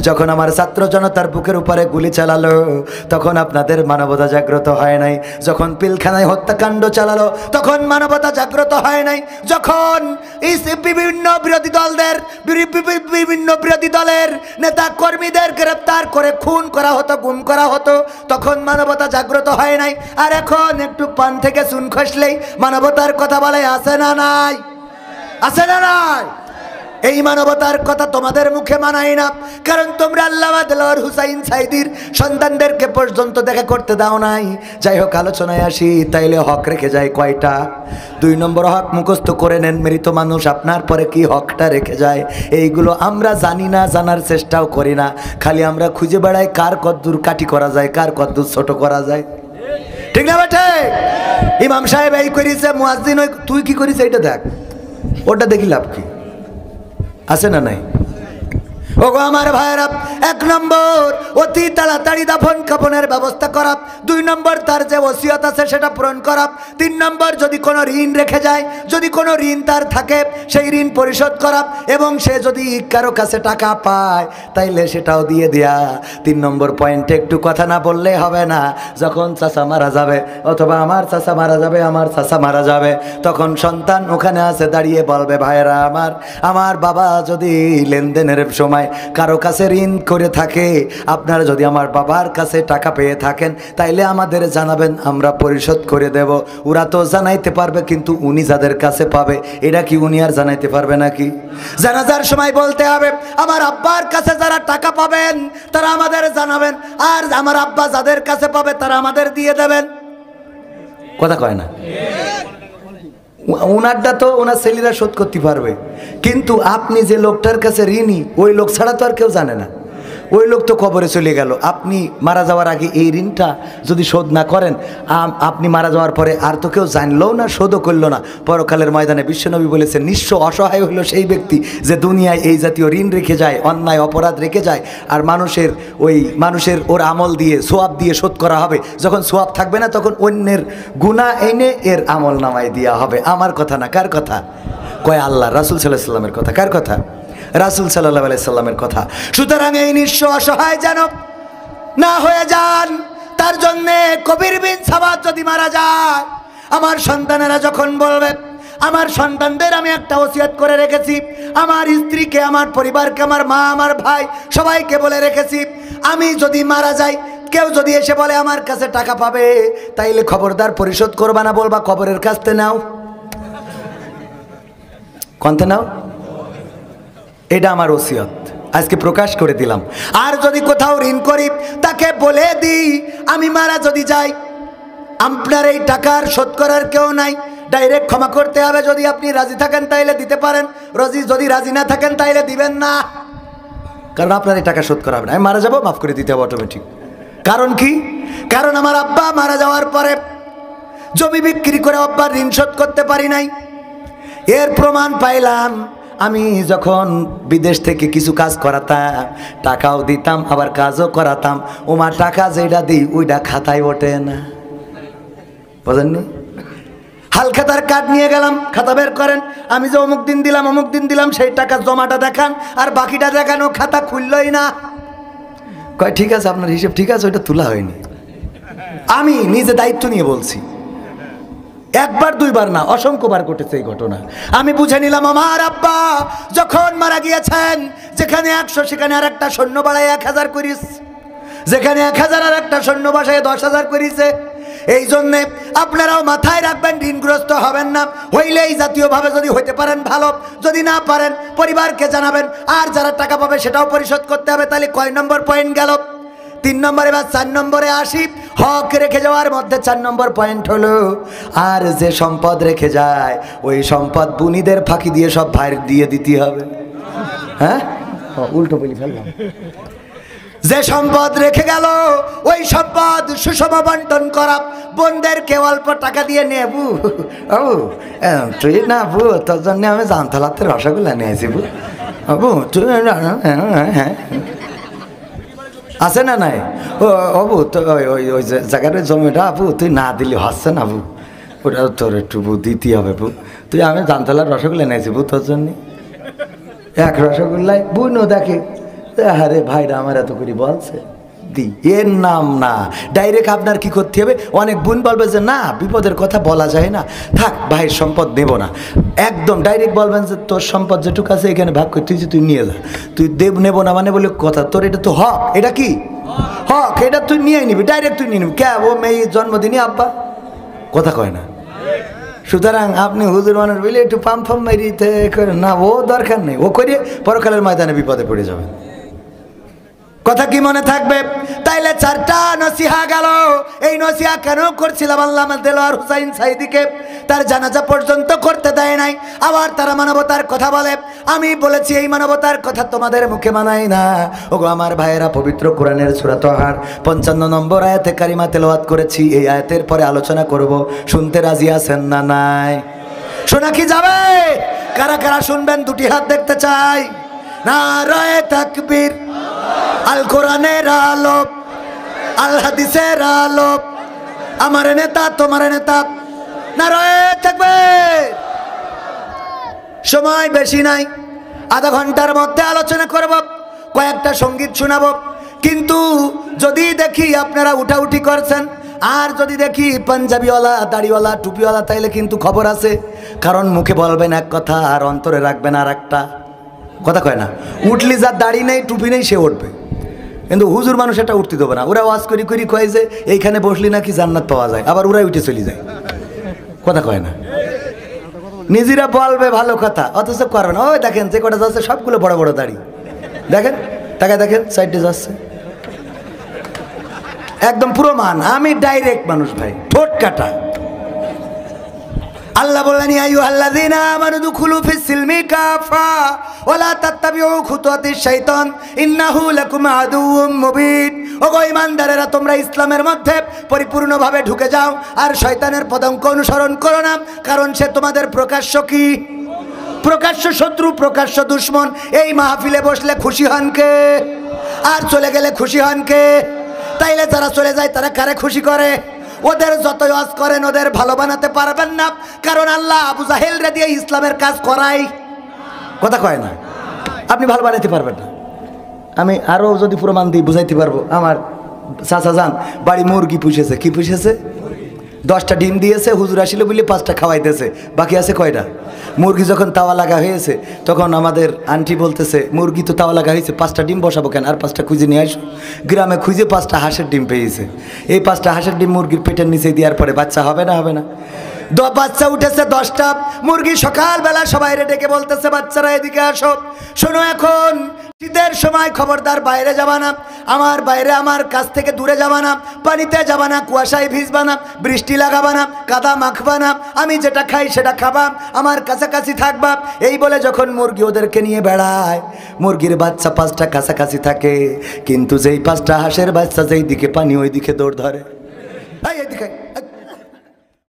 যখন আমার ছাত্র জনতার বুকের উপরে গুলি চালালো তখন আপনাদের মানবতা জাগ্রত হয় নাই। যখন পিলখানায় হত্যাকাণ্ড চালালো তখন মানবতা জাগ্রত হয় নাই। যখন বিভিন্ন বিরোধী দলের নেতা কর্মীদের গ্রেপ্তার করে খুন করা হতো, গুম করা হতো, তখন মানবতা জাগ্রত হয় নাই। আর এখন একটু পান থেকে চুন খসলেই মানবতার কথা বলে, আছে না নাই? আছে না নাই? এই মানবতার কথা তোমাদের মুখে মানাই না, কারণ তোমরা আল্লামা দেলোয়ার হুসাইন সাইদির সন্তানদেরকে পর্যন্ত দেখা করতে দাও নাই। যাই হোক, আলোচনায় আসি। তাইলে হক রেখে যায় কয়টা? 2 নম্বর হক মুখস্থ করে নেন। মৃত মানুষ আপনার পরে কি হকটা রেখে যায় এইগুলো আমরা জানি না, জানার চেষ্টাও করি না। খালি আমরা খুঁজে বেড়াই কার কদ্দুর কাটি করা যায়, কার কদ্দুর ছোট করা যায়। ঠিক না বেটে? ইমাম সাহেব এই করিছে, মুয়াজ্জিন ওই, তুই কি করিস এইটা দেখ, ওটা দেখি লাভ কি? আছে না নাই? ওগো আমার ভাইরা, 1 নম্বর অতি তাড়াতাড়ি দাফন কাফনের ব্যবস্থা করা। 2 নম্বর তার যে ওসিয়ত আছে সেটা পূরণ করা। 3 নম্বর যদি কোনো ঋণ রেখে যায়, যদি কোনো ঋণ তার থাকে সেই ঋণ পরিশোধ করা, এবং সে যদি কারো কাছে টাকা পায় তাইলে সেটাও দিয়ে দেয়া। 3 নম্বর পয়েন্টে একটু কথা না বললে হবে না। যখন চাচা মারা যাবে অথবা আমার চাচা মারা যাবে, আমার চাচা মারা যাবে, তখন সন্তান ওখানে আছে দাঁড়িয়ে বলবে, ভাইরা আমার বাবা যদি লেনদেনের সময় কারো কাছে ঋণ করে থাকে, আপনারা যদি আমার বাবার কাছে টাকা পেয়ে থাকেন তাইলে আমাদের জানাবেন, আমরা পরিশোধ করে দেব। ওরা তো জানাইতে পারবে, কিন্তু উনি যাদের কাছে পাবে এটা কি উনি আর জানাইতে পারবে নাকি? জানাজার সময় বলতে হবে, আমার আব্বার কাছে যারা টাকা পাবেন তারা আমাদের জানাবেন, আর আমার আব্বা যাদের কাছে পাবে তারা আমাদের দিয়ে দেবেন। কথা কয় না? ওনারটা তো ওনার ছেলেরা শোধ করতে পারবে, কিন্তু আপনি যে লোকটার কাছে ঋণী ওই লোক ছাড়া তো আর কেউ জানে না। ওই লোক তো কবরে চলে গেল। আপনি মারা যাওয়ার আগে এই ঋণটা যদি শোধ না করেন, আপনি মারা যাওয়ার পরে আর তো কেউ জানলো না, শোধও করলো না। পরকালের ময়দানে বিশ্বনবী বলেছেন, নিঃস্ব অসহায় হলো সেই ব্যক্তি যে দুনিয়ায় এই জাতীয় ঋণ রেখে যায়, অন্যায় অপরাধ রেখে যায়, আর মানুষের ওর আমল দিয়ে সোয়াব দিয়ে শোধ করা হবে। যখন সোয়াব থাকবে না তখন অন্যের গুনাহ এনে এর আমল নামায় দেওয়া হবে। আমার কথা না, কার কথা কয়? আল্লাহ রাসূল সাল্লাল্লাহু আলাইহি সাল্লামের কথা। কার কথা? রাসূল সাল্লাল্লাহু আলাইহি সাল্লামের কথা। সুতরাং এই নিঃস্ব অসহায় যেন না হয়ে যান, তার জন্যে কবির বিন সাবাত যদি মারা যায়, আমার সন্তানেরা যখন বলবে, আমার সন্তানদের আমি একটা ওসিয়ত করে রেখেছি, আমার স্ত্রীকে, আমার পরিবারকে, আমার মা, আমার ভাই সবাইকে বলে রেখেছি, আমি যদি মারা যাই, কেউ যদি এসে বলে আমার কাছে টাকা পাবে, তাইলে খবরদার পরিশোধ করবা না, বলবা কবরের কাছতে নাও। কোনতে নাও? এটা আমার ওসিয়ত, আজকে প্রকাশ করে দিলাম। আর যদি কোথাও ঋণ করি তাকে বলে দিই, আমি মারা যদি যাই আপনার এই টাকার শোধ করার কেউ নাই, ডাইরেক্ট ক্ষমা করতে হবে। যদি আপনি রাজি থাকেন তাইলে দিতে পারেন, যদি রাজি না থাকেন তাইলে দিবেন না, কারণ আপনার এই টাকা শোধ করা হবে না। আমি মারা যাবো, মাফ করে দিতে হবে অটোমেটিক। কারণ কি? কারণ আমার আব্বা মারা যাওয়ার পরে জমি বিক্রি করে আব্বার ঋণ শোধ করতে পারি নাই। এর প্রমাণ পাইলাম আমি যখন বিদেশ থেকে কিছু কাজ করাতাম, টাকাও দিতাম আবার কাজও করাতাম, ওমা টাকা যেটা দিই ওইটা খাতায় ওঠে না। বুঝেননি? হালখাতার কার্ড নিয়ে গেলাম, খাতা বের করেন, আমি যে অমুক দিন দিলাম অমুক দিন দিলাম, সেই টাকা জমাটা দেখান আর বাকিটা দেখানো, খাতা খুললই না। কয় ঠিক আছে, আপনার হিসেব ঠিক আছে, ওইটা তোলা হয়নি। আমি নিজে দায়িত্ব নিয়ে বলছি, একবার দুইবার না, অসংখ্যবার ঘটেছে এই ঘটনা। আমি বুঝে নিলাম আমার আব্বা যখন মারা গিয়েছেন, যেখানে 100 সেখানে আর একটা সৈন্য বাড়ায় 1000 করিস, যেখানে 1000 আর একটা সৈন্য বাসায় 10,000 করিছে। এই জন্যে আপনারাও মাথায় রাখবেন, ঋণগ্রস্ত হবেন না। হইলে এই জাতীয়ভাবে যদি হইতে পারেন ভালো, যদি না পারেন পরিবারকে জানাবেন, আর যারা টাকা পাবে সেটাও পরিশোধ করতে হবে। তাহলে কয় নম্বর পয়েন্ট গেল? 3 নম্বরে বা 4 নম্বরে আসি। হক রেখে যাওয়ার মধ্যে 4 নম্বর পয়েন্ট হলো, আর যে সম্পদ রেখে যায় ওই সম্পদ বুনিদের ফাঁকি দিয়ে সব ভাইয়ের দিয়ে দিতে হবে। হ্যাঁ, উল্টো বলি ফেললাম। যে সম্পদ রেখে গেল ওই সম্পদ সুষম বন্টন করা, বোনদেরকে অল্প টাকা দিয়ে নেবু, তুই না বু, তোর জন্য আমি জামতলাতে রসগোল্লা নিয়েছি বু, বু তুই হ্যাঁ আছে না নাই? ও অবু তো ওই জায়গার জমিটা আপু তুই না দিলে হচ্ছে না বু, ওটা তোর একটু বু দিতে হবে বু, তুই আমি জামতলার রসগোল্লা নিয়েছি বু তোর জন্য। 1 রসগোল্লায় বুনো দেখে আরে ভাইরা আমার এত করে বলছে দি, এর নাম না। ডাইরেক্ট আপনার কি করতে হবে, অনেক বোন বলবে যে না বিপদের কথা বলা যায় না, থাক ভাইয়ের সম্পদ নেব না। একদম ডাইরেক্ট বলবেন যে তোর সম্পদ যেটুকু আছে এখানে ভাগ করে তুই নিয়ে যা, তুই দেব নেব না মানে বলে কথা, তোর এটা তো হক, এটা কি হক, এটা তুই নিয়ে নিবি, ডাইরেক্ট তুই নিয়ে নিবি। কে ও মেয়ে জন্মদিনই আব্বা, কথা কয় না। সুতরাং আপনি হুজুর মানুষ বলে একটু পাম ফাম মেরিতে করেন না, ও দরকার নেই, ও করে পরকালের ময়দানে বিপদে পড়ে যাবেন। কথা কি মনে থাকবে? তাইলে 4টা নসিহা গেল। এই নসিহা কেন করছিলাম? আল্লামা দেলোয়ার হুসাইন সাইদিকে তার জানাজা পর্যন্ত করতে দেয় নাই, আবার তারা মানবতার কথা বলে। আমি বলেছি এই মানবতার কথা তোমাদের মুখে মানাই না। ওগো আমার ভাইয়েরা, পবিত্র কোরআনের সূরা তাহার 55 নম্বর আয়াতে কারিমা তেলাওয়াত করেছি। এই আয়াতের পরে আলোচনা করব, শুনতে রাজি আছেন না? নাই শোনা কি যাবে? কারা কারা শুনবেন দুটি হাত দেখতে চাই। নারায়ে তাকবীর, আল কোরআনের আলো, আল হাদিসের আলো, আমার নেতা তোমার নেতা, নারায়ে তাকবীর। সময় বেশি নাই, আধা ঘন্টার মধ্যে আলোচনা করব, কয়েকটা সঙ্গীত শোনাবো। কিন্তু যদি দেখি আপনারা উঠাউঠি করছেন, আর যদি দেখি পাঞ্জাবিওয়ালা, দাড়িওয়ালা, টুপিওয়ালা, তাইলে কিন্তু খবর আছে। কারণ মুখে বলবেন এক কথা আর অন্তরে রাখবেন আর একটা কথা। কয় না, উঠলি যার দাড়ি নেই টুপি নেই সে উঠবে, কিন্তু হুজুর মানুষ এটা উঠতে দেবে না। ওরা ওয়াজ করি করি কয় যে এইখানে বসলি নাকি জান্নাত পাওয়া যায়, আবার ওরাই উঠে চলে যায়, কথা কয় না। নিজেরা বলবে ভালো কথা, অথচ করবে না। ওই দেখেন যে কটা যাচ্ছে সবগুলো বড় বড় দাড়ি, দেখেন তাকে দেখেন সাইডে যাচ্ছে, একদম পুরো মান। আমি ডাইরেক্ট মানুষ ভাই, ঠোঁট কাটা। আল্লাহ বললেন ইয়া আইয়ুহাল্লাযীনা আমানু দুখুলু ফিস সিলমি কাফা ওয়া লা তাত্তাবিউ খুতুওয়াতিশ শাইতান ইন্নাহু লাকুম আদুউম মুবিন। ওগো ঈমানদারেরা, তোমরা ইসলামের মধ্যে পরিপূর্ণভাবে ঢুকে যাও আর শয়তানের পদাঙ্ক অনুসরণ করো না, কারণ সে তোমাদের প্রকাশ্য কি? প্রকাশ্য শত্রু, প্রকাশ্য দুশমন। এই মাহফিলে বসলে খুশি হন কে? আর চলে গেলে খুশি হন কে? তাইলে যারা চলে যায় তারা কারে খুশি করে? ওদের যত ওয়াজ করেন ওদের ভালো বানাতে পারবেন না, কারণ আল্লাহ আবু জাহেল রে দিয়ে ইসলামের কাজ করাই, কথা কয় না। আপনি ভালো বানাতে পারবেন না। আমি আরও যদি প্রমাণ দিই বুঝাইতে পারবো। আমার চাচা যান বাড়ি মুরগি পুষেছে। কি পুষেছে? 10টা ডিম দিয়েছে, হুজুর আসলে বলে 5টা খাওয়াইতেছে, বাকি আছে কয়টা? মুরগি যখন তাওয়া লাগা হয়েছে তখন আমাদের আন্টি বলতেছে মুরগি তো তাওয়া লাগা হয়েছে, 5টা ডিম বসাবো কেন, আর 5টা খুঁজে নিয়ে আসো। গ্রামে খুঁজে 5টা হাঁসের ডিম পেয়েছে। এই 5টা হাঁসের ডিম মুরগির পেটের নিচে দেওয়ার পরে বাচ্চা হবে না? হবে না? বাচ্চা উঠেছে 10টা। মুরগি সকালবেলা সবাই ডেকে বলতেছে বাচ্চারা এদিকে আসো, শোনো এখন শীতের সময় খবরদার বাইরে যাবা না, আমার বাইরে আমার কাছ থেকে দূরে যাবা না, পানিতে যাবা না, কুয়াশায় ভিজবা না, বৃষ্টি লাগাবা না, কাদা মাখবা না, আমি যেটা খাই সেটা খাবা, আমার কাছাকাছি থাকবা। এই বলে যখন মুরগি ওদেরকে নিয়ে বেড়ায়, মুরগির বাচ্চা 5টা কাছাকাছি থাকে, কিন্তু যেই 5টা হাঁসের বাচ্চা যেই দিকে পানি ওই দিকে দৌড় ধরে। এদিকে